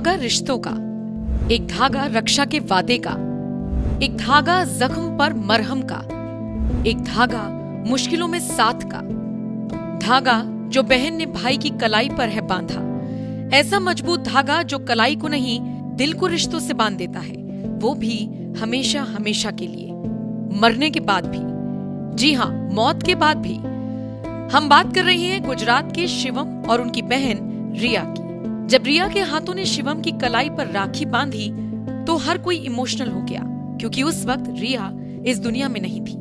धागा रिश्तों का, एक धागा रक्षा के वादे का, एक धागा जख्म पर मरहम का, एक धागा मुश्किलों में साथ का, धागा जो बहन ने भाई की कलाई पर है बांधा, ऐसा मजबूत धागा जो कलाई को नहीं दिल को रिश्तों से बांध देता है, वो भी हमेशा हमेशा के लिए, मरने के बाद भी। जी हाँ, मौत के बाद भी। हम बात कर रहे हैं गुजरात के शिवम और उनकी बहन रिया की। जब रिया के हाथों ने शिवम की कलाई पर राखी बांधी तो हर कोई इमोशनल हो गया, क्योंकि उस वक्त रिया इस दुनिया में नहीं थी।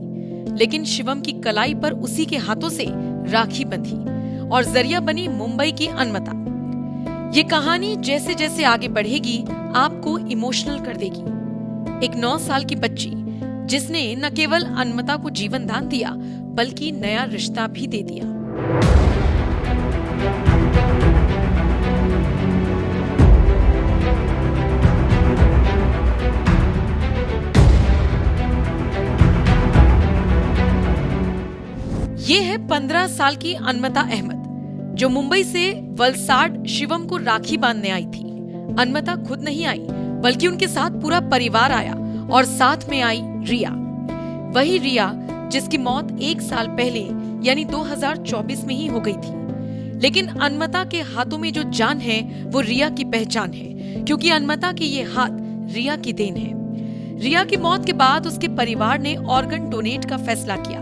लेकिन शिवम की कलाई पर उसी के हाथों से राखी बंधी और जरिया बनी मुंबई की अनमता। ये कहानी जैसे जैसे आगे बढ़ेगी आपको इमोशनल कर देगी। एक 9 साल की बच्ची जिसने न केवल अनमता को जीवन दान दिया बल्कि नया रिश्ता भी दे दिया। ये है 15 साल की अनमता अहमद, जो मुंबई से वलसाड शिवम को राखी बांधने आई थी। अनमता खुद नहीं आई, बल्कि उनके साथ पूरा परिवार आया और साथ में आई रिया। वही रिया जिसकी मौत 1 साल पहले यानी 2024 में ही हो गई थी। लेकिन अनमता के हाथों में जो जान है वो रिया की पहचान है, क्योंकि अनमता के ये हाथ रिया की देन है। रिया की मौत के बाद उसके परिवार ने ऑर्गन डोनेट का फैसला किया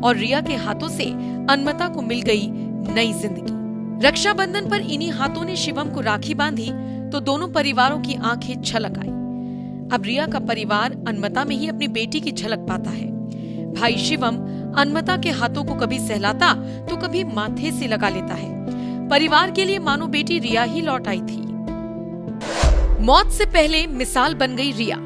और रिया के हाथों से अनमता को मिल गई नई जिंदगी। रक्षाबंधन पर इन्हीं हाथों ने शिवम को राखी बांधी तो दोनों परिवारों की आंखें छलक आई। अब रिया का परिवार अनमता में ही अपनी बेटी की झलक पाता है। भाई शिवम अनमता के हाथों को कभी सहलाता तो कभी माथे से लगा लेता है। परिवार के लिए मानो बेटी रिया ही लौट आई थी। मौत से पहले मिसाल बन गई रिया।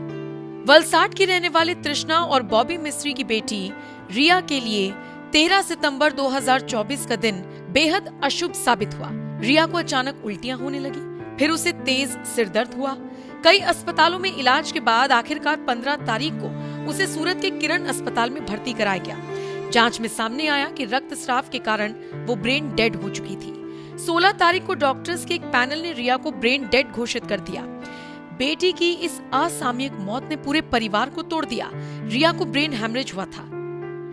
वलसाड की रहने वाले तृष्णा और बॉबी मिस्त्री की बेटी रिया के लिए 13 सितंबर 2024 का दिन बेहद अशुभ साबित हुआ। रिया को अचानक उल्टियां होने लगी, फिर उसे तेज सिरदर्द हुआ। कई अस्पतालों में इलाज के बाद आखिरकार 15 तारीख को उसे सूरत के किरण अस्पताल में भर्ती कराया गया। जांच में सामने आया कि रक्तस्राव के कारण वो ब्रेन डेड हो चुकी थी। 16 तारीख को डॉक्टर्स के एक पैनल ने रिया को ब्रेन डेड घोषित कर दिया। बेटी की इस असामयिक मौत ने पूरे परिवार को तोड़ दिया। रिया को ब्रेन हेमरेज हुआ था।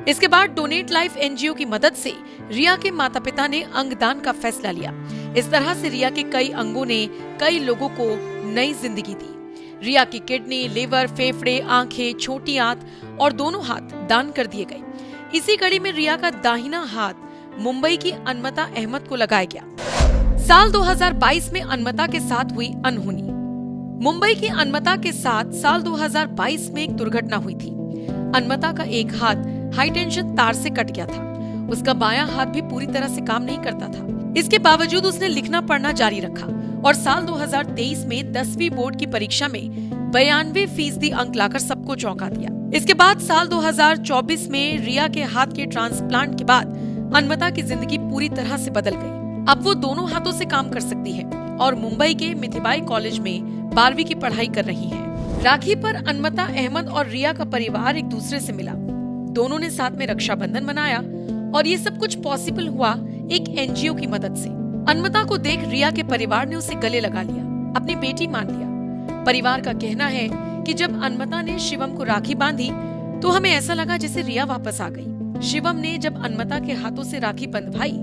इसके बाद डोनेट लाइफ एनजीओ की मदद से रिया के माता पिता ने अंगदान का फैसला लिया। इस तरह से रिया के कई अंगों ने कई लोगों को नई जिंदगी दी। रिया की किडनी, लिवर, फेफड़े, आंखें, छोटी आंत और दोनों हाथ दान कर दिए गए। इसी कड़ी में रिया का दाहिना हाथ मुंबई की अनमता अहमद को लगाया गया। साल 2022 में अनमता के साथ हुई अनहोनी। मुंबई की अनमता के साथ साल 2022 में एक दुर्घटना हुई थी। अनमता का एक हाथ हाई टेंशन तार से कट गया था। उसका बायां हाथ भी पूरी तरह से काम नहीं करता था। इसके बावजूद उसने लिखना पढ़ना जारी रखा और साल 2023 में 10वीं बोर्ड की परीक्षा में 92% अंक लाकर सबको चौंका दिया। इसके बाद साल 2024 में रिया के हाथ के ट्रांसप्लांट के बाद अनमता की जिंदगी पूरी तरह से बदल गई। अब वो दोनों हाथों से काम कर सकती है और मुंबई के मिथिबाई कॉलेज में 12वीं की पढ़ाई कर रही है। राखी पर अनमता अहमद और रिया का परिवार एक दूसरे से मिला। दोनों ने साथ में रक्षाबंधन मनाया और ये सब कुछ पॉसिबल हुआ एक एनजीओ की मदद से। अनमता को देख रिया के परिवार ने उसे गले लगा लिया, अपनी बेटी मान लिया। परिवार का कहना है कि जब अनमता ने शिवम को राखी बांधी तो हमें ऐसा लगा जैसे रिया वापस आ गई। शिवम ने जब अनमता के हाथों से राखी बंधवाई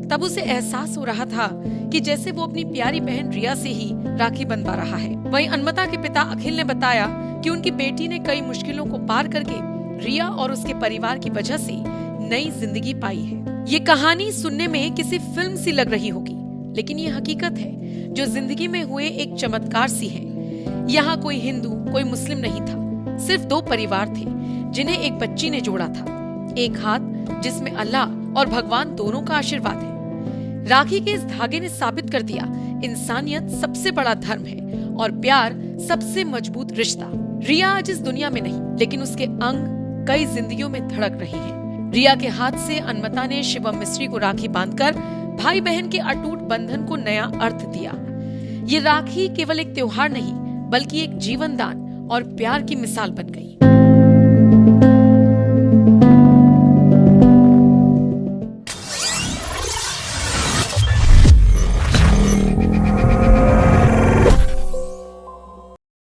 तब उसे एहसास हो रहा था कि जैसे वो अपनी प्यारी बहन रिया से ही राखी बंधवा रहा है। वहीं अनमता के पिता अखिल ने बताया कि उनकी बेटी ने कई मुश्किलों को पार करके रिया और उसके परिवार की वजह से नई जिंदगी पाई है। ये कहानी सुनने में किसी फिल्म सी लग रही होगी, लेकिन ये हकीकत है जो जिंदगी में हुए एक चमत्कार सी है। यहाँ कोई हिंदू कोई मुस्लिम नहीं था, सिर्फ 2 परिवार थे जिन्हें एक बच्ची ने जोड़ा था। एक हाथ जिसमें अल्लाह और भगवान दोनों का आशीर्वाद है। राखी के इस धागे ने साबित कर दिया इंसानियत सबसे बड़ा धर्म है और प्यार सबसे मजबूत रिश्ता। रिया आज इस दुनिया में नहीं, लेकिन उसके अंग कई जिंदगियों में धड़क रही है। रिया के हाथ से अनमता ने शिवम मिस्त्री को राखी बांधकर भाई बहन के अटूट बंधन को नया अर्थ दिया। ये राखी केवल एक त्योहार नहीं, बल्कि एक जीवन दान और प्यार की मिसाल बन गई।